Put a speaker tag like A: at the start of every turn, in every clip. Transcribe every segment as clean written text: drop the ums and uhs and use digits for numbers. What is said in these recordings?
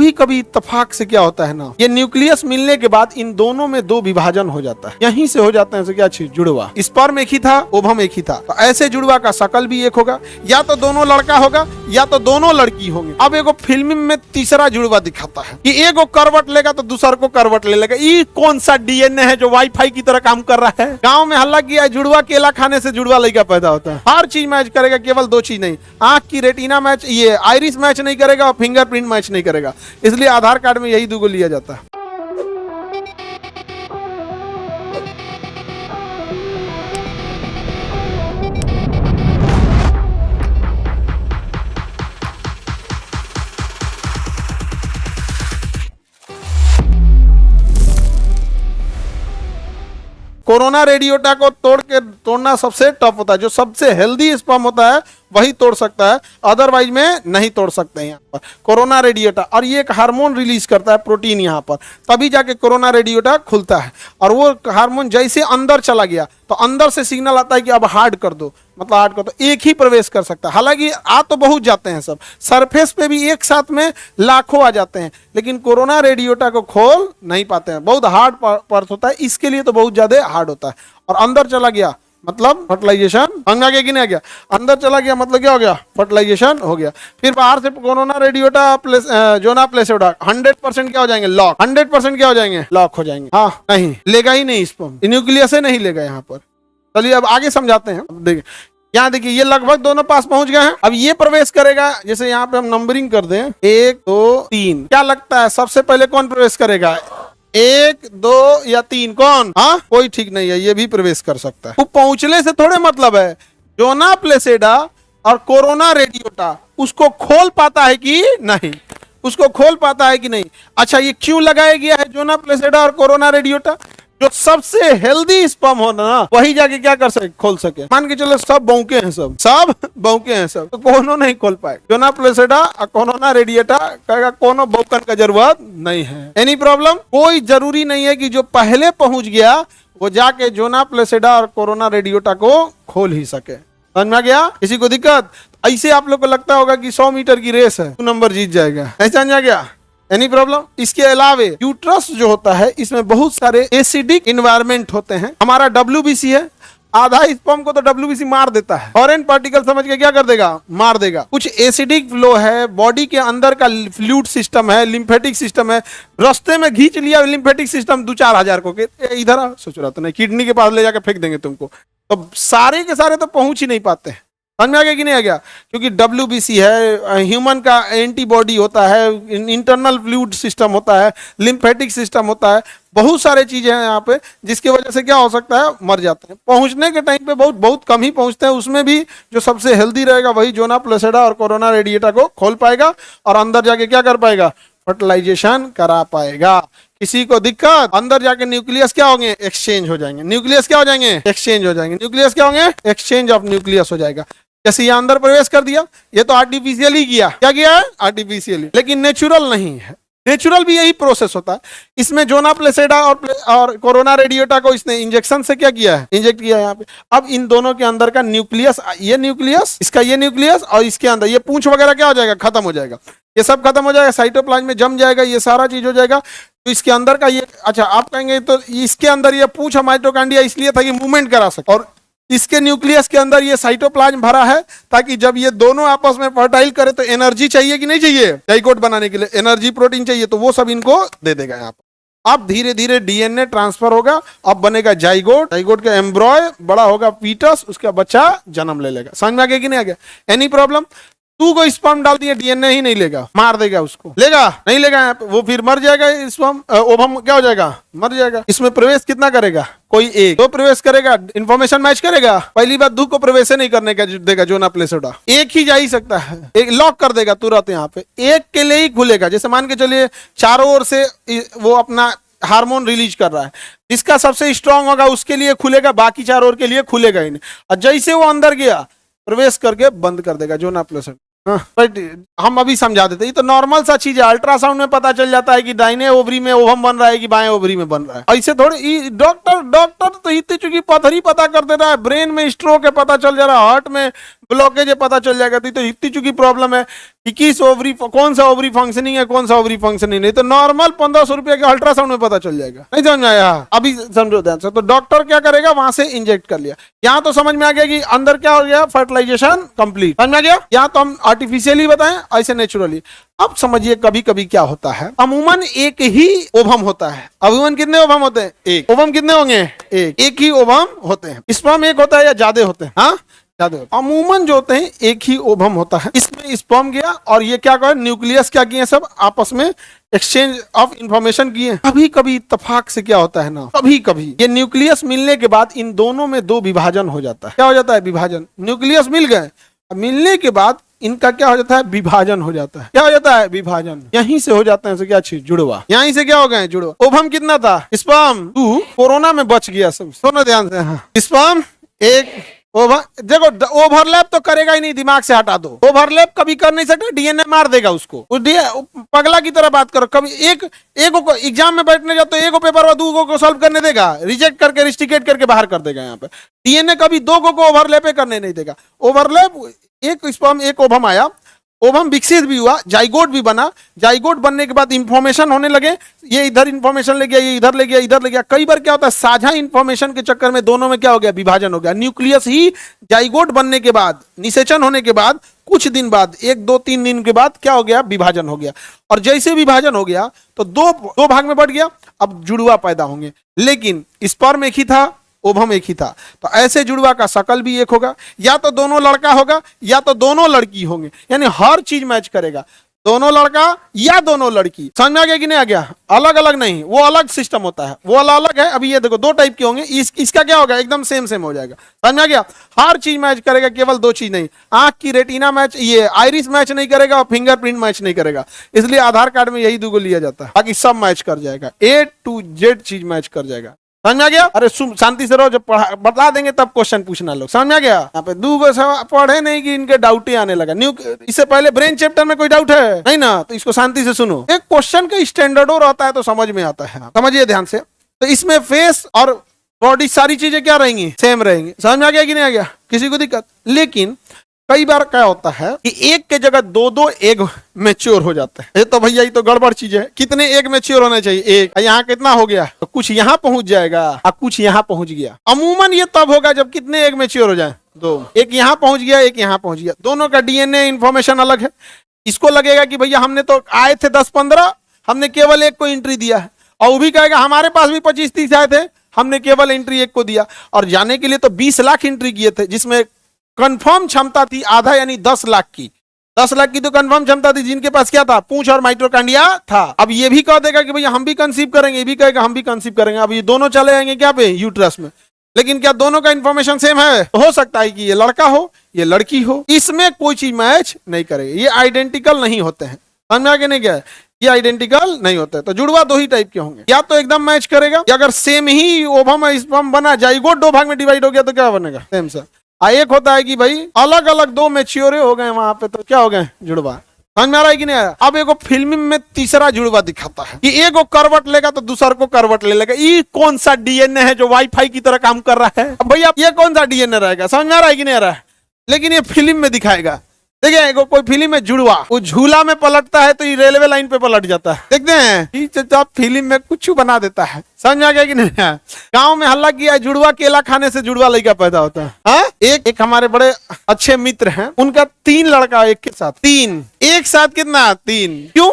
A: कभी कभी इत्तेफाक से क्या होता है ना, ये न्यूक्लियस मिलने के बाद इन दोनों में दो विभाजन हो जाता है, यहीं से हो जाते हैं क्या चीज, जुड़वा। स्पर्म एक ही था, ओवम एक ही था, तो ऐसे जुड़वा का शकल भी एक होगा, या तो दोनों लड़का होगा या तो दोनों लड़की होंगे। अब एगो फिल्म में तीसरा जुड़वा दिखाता है कि एगो करवट लेगा तो दूसर को करवट ले लेगा। ये कौन सा डीएनए है जो वाईफाई की तरह काम कर रहा है? गांव में हल्ला किया है, जुड़वा केला खाने से जुड़वा लड़का पैदा होता है। हर चीज मैच करेगा, केवल दो चीज नहीं, आंख की रेटिना मैच, ये आइरिस मैच नहीं करेगा और फिंगरप्रिंट मैच नहीं करेगा, इसलिए आधार कार्ड में यही दूगो लिया जाता है। कोरोना रेडियोटा को तोड़ना सबसे टफ होता है। जो सबसे हेल्दी स्पर्म होता है वही तोड़ सकता है, अदरवाइज में नहीं तोड़ सकते हैं यहाँ पर कोरोना रेडियोटा। और ये एक हार्मोन रिलीज करता है, प्रोटीन यहाँ पर, तभी जाके कोरोना रेडियोटा खुलता है। और वो हार्मोन जैसे अंदर चला गया तो अंदर से सिग्नल आता है कि अब हार्ड कर दो, मतलब हार्ड कर दो। एक ही प्रवेश कर सकता है, हालांकि आ तो बहुत जाते हैं सब, सरफेस पे भी एक साथ में लाखों आ जाते हैं, लेकिन कोरोना रेडियोटा को खोल नहीं पाते हैं। बहुत हार्ड पर्थ होता है, इसके लिए तो बहुत ज्यादा हार्ड होता है। और अंदर चला गया मतलब फर्टिलाइजेशन, अंग आगे कि नहीं आ गया, अंदर चला गया मतलब क्या हो गया, फर्टिलाइजेशन हो गया। फिर बाहर से कोरोना रेडियोटा जोना प्लेसिडा 100% क्या हो जाएंगे, लॉक। 100% क्या हो जाएंगे, लॉक हो जाएंगे। हाँ नहीं लेगा ही नहीं, स्पर्म न्यूक्लियस से नहीं लेगा यहाँ पर। चलिए अब आगे समझाते हैं। देखिए यहाँ देखिए, ये लगभग दोनों पास पहुंच गए हैं। अब ये प्रवेश करेगा, जैसे यहाँ पे हम नंबरिंग कर दें 1 2 3, क्या लगता है सबसे पहले कौन प्रवेश करेगा, 1 2 या 3, कौन? हाँ कोई ठीक नहीं है, ये भी प्रवेश कर सकता है। वो पहुंचने से थोड़े मतलब है, जोना प्लेसिडा और कोरोना रेडियोटा उसको खोल पाता है कि नहीं, उसको खोल पाता है कि नहीं। अच्छा ये क्यों लगाया गया है जोना प्लेसिडा और कोरोना रेडियोटा? जो सबसे हेल्दी स्पर्म हो ना वही जाके क्या कर सके, खोल सके। मान के चलो सब बौके हैं, सब बौके हैं सब, तो कोनो नहीं खोल पाए। जोना प्लेसिडा और कोरोना रेडियोटा कहेगा कोनो बौकन का जरूरत नहीं है। Any problem? कोई जरूरी नहीं है कि जो पहले पहुंच गया वो जाके जोना प्लेसिडा और कोरोना रेडियोटा को खोल ही सके। समझ में आ गया? किसी को दिक्कत? ऐसे आप लोग को लगता होगा कि 100 मीटर की रेस है, 2 नंबर जीत जाएगा, ऐसा नहीं आ गया? Any problem? इसके अलावे यूट्रस जो होता है इसमें बहुत सारे एसिडिक इन्वायरमेंट होते हैं। हमारा WBC है, आधा स्पर्म को तो WBC मार देता है, फॉरेन पार्टिकल समझ के क्या कर देगा, मार देगा। कुछ एसिडिक फ्लो है, बॉडी के अंदर का फ्लूइड सिस्टम है, लिम्फेटिक सिस्टम है, रास्ते में खींच लिया लिम्फेटिक सिस्टम 2-4 हजार को, इधर सोच रहा तो नहीं, किडनी के पास ले जाकर फेंक देंगे तुमको, तो सारे के सारे तो पहुंच ही नहीं पाते हैं। समझ में आ गया कि नहीं आ गया? क्योंकि WBC है, ह्यूमन का एंटीबॉडी होता है, इंटरनल फ्लूइड सिस्टम होता है, लिम्फेटिक सिस्टम होता है, बहुत सारे चीजें हैं यहाँ पे, जिसकी वजह से क्या हो सकता है, मर जाते हैं। पहुंचने के टाइम पे बहुत बहुत कम ही पहुंचते हैं, उसमें भी जो सबसे हेल्दी रहेगा वही जोना प्लेसिडा और कोरोना रेडियोटा को खोल पाएगा और अंदर जाके क्या कर पाएगा, फर्टिलाइजेशन करा पाएगा। किसी को दिक्कत? अंदर जाके न्यूक्लियस क्या होंगे, एक्सचेंज हो जाएंगे। न्यूक्लियस क्या हो जाएंगे, एक्सचेंज हो जाएंगे। न्यूक्लियस क्या होंगे, एक्सचेंज ऑफ न्यूक्लियस हो जाएगा। जैसे ये अंदर प्रवेश कर दिया, ये तो आर्टिफिशियली किया, क्या किया है, आर्टिफिशियली, लेकिन नेचुरल नहीं है। नेचुरल भी यही प्रोसेस होता है। इसमें जोना प्लेसिडा और कोरोना रेडियोटा को इसने इंजेक्शन से क्या किया है, इंजेक्ट किया है यहाँ पे। अब इन दोनों के अंदर का न्यूक्लियस, ये न्यूक्लियस, इसका ये न्यूक्लियस, और इसके अंदर ये पूंछ वगैरह क्या हो जाएगा, खत्म हो जाएगा, ये सब खत्म हो जाएगा, साइटोप्लाज्म में जम जाएगा, ये सारा चीज हो जाएगा। तो इसके अंदर का ये, अच्छा आप कहेंगे तो इसके अंदर ये पूंछ माइटोकॉन्ड्रिया इसलिए था कि मूवमेंट करा सके, और इसके न्यूक्लियस के अंदर ये साइटोप्लाज्म भरा है ताकि जब ये दोनों आपस में फर्टाइल करे तो एनर्जी चाहिए कि नहीं चाहिए, जाइगोट बनाने के लिए एनर्जी, प्रोटीन चाहिए, तो वो सब इनको दे देगा यहाँ पर। अब धीरे धीरे डीएनए ट्रांसफर होगा, अब बनेगा जाइगोट, जाइगोट का एम्ब्रॉय बड़ा होगा फीटस, उसका बच्चा जन्म ले लेगा। समझ में आ गया कि नहीं आ गया? Any problem? तू को स्पर्म डाल दिया, डीएनए ही नहीं लेगा, मार देगा उसको, लेगा नहीं लेगा यहाँ पे, वो फिर मर जाएगा। स्पर्म ओवम क्या हो जाएगा, मर जाएगा। इसमें प्रवेश कितना करेगा, कोई एक दो प्रवेश करेगा, इंफॉर्मेशन मैच करेगा। पहली बात दू को प्रवेश नहीं करने का देगा जोना प्लेसिडा, एक ही जा ही सकता है, एक लॉक कर देगा तुरंत, यहाँ पे एक के लिए ही खुलेगा। जैसे मान के चलिए चारों ओर से वो अपना हार्मोन रिलीज कर रहा है, जिसका सबसे स्ट्रांग होगा उसके लिए खुलेगा, बाकी चारों ओर के लिए खुलेगा ही नहीं। और जैसे वो अंदर गया प्रवेश करके बंद कर देगा जोना प्लेसिडा। बट हम अभी समझा देते, ये तो नॉर्मल सा चीज है, अल्ट्रासाउंड में पता चल जाता है कि दाहिने ओवरी में ओवम बन रहा है कि बाएं ओवरी में बन रहा है। ऐसे थोड़ी डॉक्टर तो इतनी चूंकि पथरी पता कर दे रहा है, ब्रेन में स्ट्रोक है पता चल जा रहा है, हार्ट में ब्लॉकेज है पता चल जाएगा। तो इतनी चुकी प्रॉब्लम है कि किस ओवरी, कौन सा ओवरी फंक्शनिंग है, कौन सा ओवरी फंक्शनिंग नहीं, तो नॉर्मल 1500 रुपए के अल्ट्रासाउंड में पता चल जाएगा। नहीं समझ में आया? अभी समझो ध्यान से। तो डॉक्टर क्या करेगा, वहां से इंजेक्ट कर लिया। यहाँ तो समझ में आ गया कि अंदर क्या हो गया, फर्टिलाइजेशन कंप्लीट, समझ में आ गया। यहाँ तो हम आर्टिफिशियली बताएं, ऐसे नेचुरली। अब समझिए कभी कभी क्या होता है, अमूमन एक ही ओवम होता है। अमूमन कितने ओवम होते हैं? एक। ओवम कितने होंगे? एक ही ओवम होते हैं। स्पर्म एक होता है या ज्यादा होते हैं? हाँ, अमूमन जो होते हैं एक ही ओवम होता है। इसमें स्पर्म गया और ये क्या करें, न्यूक्लियस क्या किए, सब आपस में एक्सचेंज ऑफ इंफॉर्मेशन किए। कभी कभी इत्तेफाक से क्या होता है ना, कभी कभी ये न्यूक्लियस मिलने के बाद इन दोनों में दो विभाजन हो जाता है। क्या हो जाता है? विभाजन। न्यूक्लियस मिल गए, मिलने के बाद इनका क्या हो जाता है? विभाजन हो जाता है। क्या हो जाता है? विभाजन। यहीं से हो जाता है क्या चीज? जुड़वा। यहीं से क्या हो गए? जुड़वा। ओवम कितना था? स्पर्म 2, कोरोना में बच गया सब। सुनो ध्यान से। हाँ, स्पर्म 1, देखो ओवरलैप तो करेगा ही नहीं, दिमाग से हटा दो। ओवरलैप कभी कर नहीं सकता, डीएनए मार देगा उसको। पगला की तरह बात करो। कभी एक को एग्जाम में बैठने जाओ तो एक पेपर और दो को सॉल्व करने देगा, रिजेक्ट करके रिस्ट्रिकेट करके बाहर कर देगा। यहाँ पे डीएनए कभी दो को ओवरलैप करने नहीं देगा। ओवरलैप, एक स्पर्म एक ओवम आया, ओवम विकसित भी हुआ, जाइगोट भी बना। जाइगोट बनने के बाद इंफॉर्मेशन होने लगे, ये इधर इंफॉर्मेशन ले गया, ये इधर ले गया, इधर ले गया। कई बार क्या होता है, साझा इंफॉर्मेशन के चक्कर में दोनों में क्या हो गया? विभाजन हो गया। न्यूक्लियस ही जाइगोट बनने के बाद, निषेचन होने के बाद कुछ दिन बाद, 1, 2, 3 दिन के बाद क्या हो गया? विभाजन हो गया। और जैसे विभाजन हो गया तो दो भाग में बढ़ गया। अब जुड़वा पैदा होंगे, लेकिन स्पर्म एक ही था, ओवम एक ही था। तो ऐसे जुड़वा का शकल भी एक होगा, या तो दोनों लड़का होगा या तो दोनों लड़की होंगे, यानी हर चीज मैच करेगा। दोनों लड़का या दोनों लड़की। समझ में आ गया कि नहीं आ गया? अलग अलग नहीं, वो अलग सिस्टम होता है, वो अलग अलग है। अभी ये देखो 2 टाइप के होंगे, इसका क्या होगा? एकदम सेम सेम हो जाएगा। समझ में आ गया? हर चीज मैच करेगा, केवल 2 चीज नहीं। आंख की रेटिना मैच, ये आइरिस मैच नहीं करेगा और फिंगरप्रिंट मैच नहीं करेगा। इसलिए आधार कार्ड में यही 2 लिया जाता है, बाकी सब मैच कर जाएगा। A to Z चीज मैच कर जाएगा। समझ में आ गया? अरे शांति से रहो, जब बता देंगे तब क्वेश्चन पूछना लोग। समझ में आ गया? यहाँ पे 2 पढ़े नहीं कि इनके डाउट ही आने लगा। इससे पहले ब्रेन चैप्टर में कोई डाउट है नहीं ना? तो इसको शांति से सुनो। एक क्वेश्चन का स्टैंडर्डो रहता है तो समझ में आता है। समझिए ध्यान से। तो इसमें फेस और बॉडी सारी चीजें क्या रहेंगी? सेम रहेंगी। समझ में आ गया कि नहीं आ गया? किसी को दिक्कत? लेकिन कई बार क्या होता है कि एक के जगह 2 एग मैच्योर हो जाता है। ये तो भैया ये तो गड़बड़ चीज है। कितने एग मैच्योर होने चाहिए? एक। यहाँ कितना हो गया? तो कुछ यहाँ पहुंच जाएगा और कुछ यहाँ पहुंच गया। अमूमन ये तब होगा जब कितने एग मैच्योर हो जाए? 2। एक यहाँ पहुंच गया, एक यहाँ पहुंच गया। दोनों का डीएनए इंफॉर्मेशन अलग है। इसको लगेगा कि भैया हमने तो आए थे 10-15, हमने केवल एक को एंट्री दिया है। और वो भी कहेगा हमारे पास भी 25-30 आए थे, हमने केवल एंट्री एक को दिया। और जाने के लिए तो 20 लाख एंट्री किए थे, जिसमें कंफर्म क्षमता थी आधा, यानी 10 लाख की। 10 लाख की तो कंफर्म क्षमता थी, जिनके पास क्या था? पूंछ और माइटोकॉन्ड्रिया था। अब ये भी कह देगा कि भैया हम भी कंसीव करेंगे, ये भी कहेगा हम भी कंसीव करेंगे। अब ये दोनों चले जाएंगे क्या पे? यूट्रस में। लेकिन क्या दोनों का इंफॉर्मेशन सेम है? तो हो सकता है कि ये लड़का हो, ये लड़की हो। इसमें कोई चीज मैच नहीं करेगी, ये आइडेंटिकल नहीं होते हैं। समझ में आ गया नहीं? क्या ये आइडेंटिकल नहीं होते। तो जुड़वा 2 ही टाइप के होंगे, या तो एकदम मैच करेगा, या अगर सेम ही ओवम स्पर्म बना, जाइगोट 2 भाग में डिवाइड हो गया तो क्या बनेगा? सेम सा। एक होता है कि भाई अलग अलग 2 मैच्योर हो गए वहां पे, तो क्या हो गए? जुड़वा। समझ में आ रहा है कि नहीं आ रहा? अब एगो फिल्म में तीसरा जुड़वा दिखाता है कि एगो करवट लेगा तो दूसर को करवट ले लेगा। ये कौन सा डीएनए है जो वाईफाई की तरह काम कर रहा है? अब भैया ये कौन सा डीएनए रहेगा? समझ में आ रहा है कि नहीं आ रहा है? लेकिन ये फिल्म में दिखाएगा। देखिए कोई फिल्म में जुड़वा, वो झूला में पलटता है तो ये रेलवे लाइन पे पलट जाता है। देखते हैं फिल्म में कुछ बना देता है। समझ में आ गया कि नहीं? गांव में हल्ला किया, जुड़वा केला खाने से जुड़वा लड़का पैदा होता है। हाँ? एक हमारे बड़े अच्छे मित्र हैं, उनका 3 लड़का एक के साथ। 3 एक साथ कितना? 3। क्यों?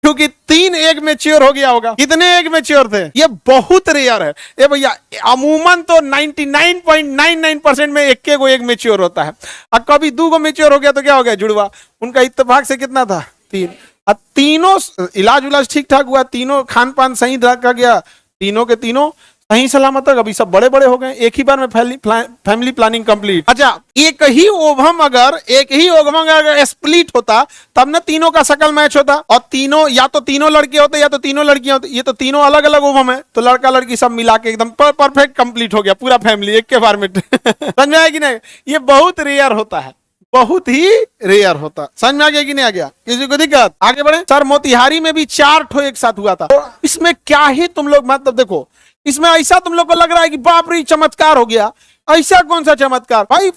A: क्योंकि 3 एग मैच्योर हो गया होगा। कितने एग मैच्योर थे? ये बहुत रेयर है। ये भैया अमूमन तो 99.99% में एक के एग मैच्योर होता है। और कभी 2 को मैच्योर हो गया तो क्या हो गया? जुड़वा। उनका इत्तेफाक से कितना था? 3। और तीनों इलाज उलाज ठीक ठाक हुआ, तीनों खान पान सही रखा गया, तीनों के तीनों सही सलामत तक अभी सब बड़े बड़े हो गए। एक ही बार में फैमिली प्लानिंग कंप्लीट। अच्छा, एक ही ओवम अगर स्प्लिट होता तब ना तीनों का शकल मैच होता, और तीनों या तो तीनों लड़के होते या तो तीनों लड़कियां होती। ये तो तीनों अलग अलग ओवम है, तो लड़का लड़की सब मिला के एकदम परफेक्ट कंप्लीट हो गया, पूरा फैमिली एक के बार में। समझ आया कि नहीं? ये बहुत रेयर होता है, बहुत ही रेयर होता। समझ में आ गया कि नहीं आ गया? किसी को दिक्कत? आगे बढ़े। सर मोतिहारी में भी 4 ठो एक साथ हुआ था। तो इसमें क्या ही तुम लोग मतलब देखो, इसमें ऐसा तुम लोग को लग रहा है कि बाप रे चमत्कार हो गया। ऐसा कौन सा चमत्कार भाई?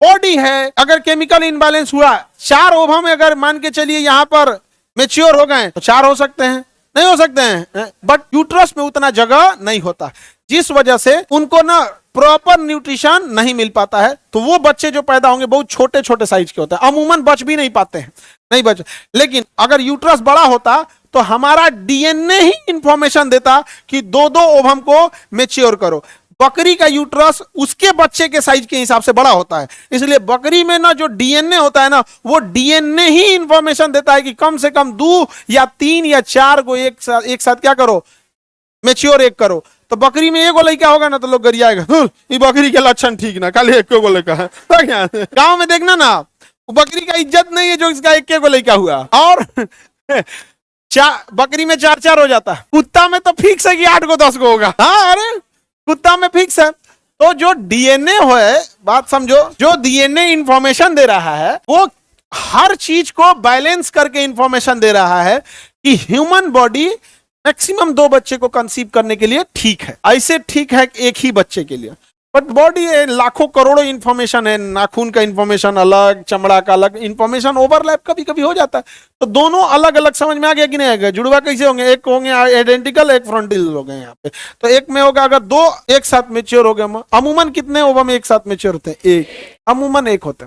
A: बॉडी है, अगर केमिकल इनबैलेंस हुआ, 4 ओवम अगर मान के चलिए यहां पर मेच्योर हो गए तो 4 हो सकते हैं, नहीं हो सकते हैं, बट यूट्रस में उतना जगह नहीं होता, जिस वजह से उनको ना प्रॉपर न्यूट्रिशन नहीं मिल पाता है, तो वो बच्चे जो पैदा होंगे बहुत छोटे छोटे साइज के होते हैं, अमूमन बच भी नहीं पाते हैं, नहीं बच। लेकिन अगर यूट्रस बड़ा होता तो हमारा डीएनए ही इंफॉर्मेशन देता कि 2-2 ओवम को मेच्योर करो। बकरी का यूट्रस उसके बच्चे के साइज के हिसाब से बड़ा होता है, इसलिए बकरी में ना जो डीएनए होता है ना, वो डीएनए ही इंफॉर्मेशन देता है कि कम से कम 2 या 3 या 4 को एक साथ क्या करो, मेच्योर एक करो। तो बकरी में एगो लड़का होगा ना तो लोग गरियाएगा, ये बकरी के लक्षण ठीक ना, खाली एक को लड़का है। गांव में देखना ना, बकरी का इज्जत नहीं है जो इसका एक को लड़का हुआ, और बकरी में 4-4 हो जाता है, कुत्ता में तो फिक्स है कि 8 को 10 को होगा। हाँ, अरे कुत्ता में फिक्स है। तो जो डीएनए है, बात समझो, जो डीएनए इंफॉर्मेशन दे रहा है वो हर चीज को बैलेंस करके इंफॉर्मेशन दे रहा है कि ह्यूमन बॉडी मैक्सिमम 2 बच्चे को कंसीव करने के लिए ठीक है, ऐसे ठीक है एक ही बच्चे के लिए। बट बॉडी लाखों करोड़ों इंफॉर्मेशन है, नाखून का इंफॉर्मेशन अलग, चमड़ा का अलग, इंफॉर्मेशन ओवरलैप कभी कभी हो जाता है, तो दोनों अलग अलग समझ में आ गया कि नहीं आ गया। जुड़वा कैसे होंगे, एक होंगे आइडेंटिकल, एक फ्रंटल हो गए यहाँ पे, तो एक में होगा अगर 2 एक साथ मेच्योर हो गए, अमूमन कितने ओवम एक साथ मेच्योर होते हैं, एक, अमूमन एक होते हैं।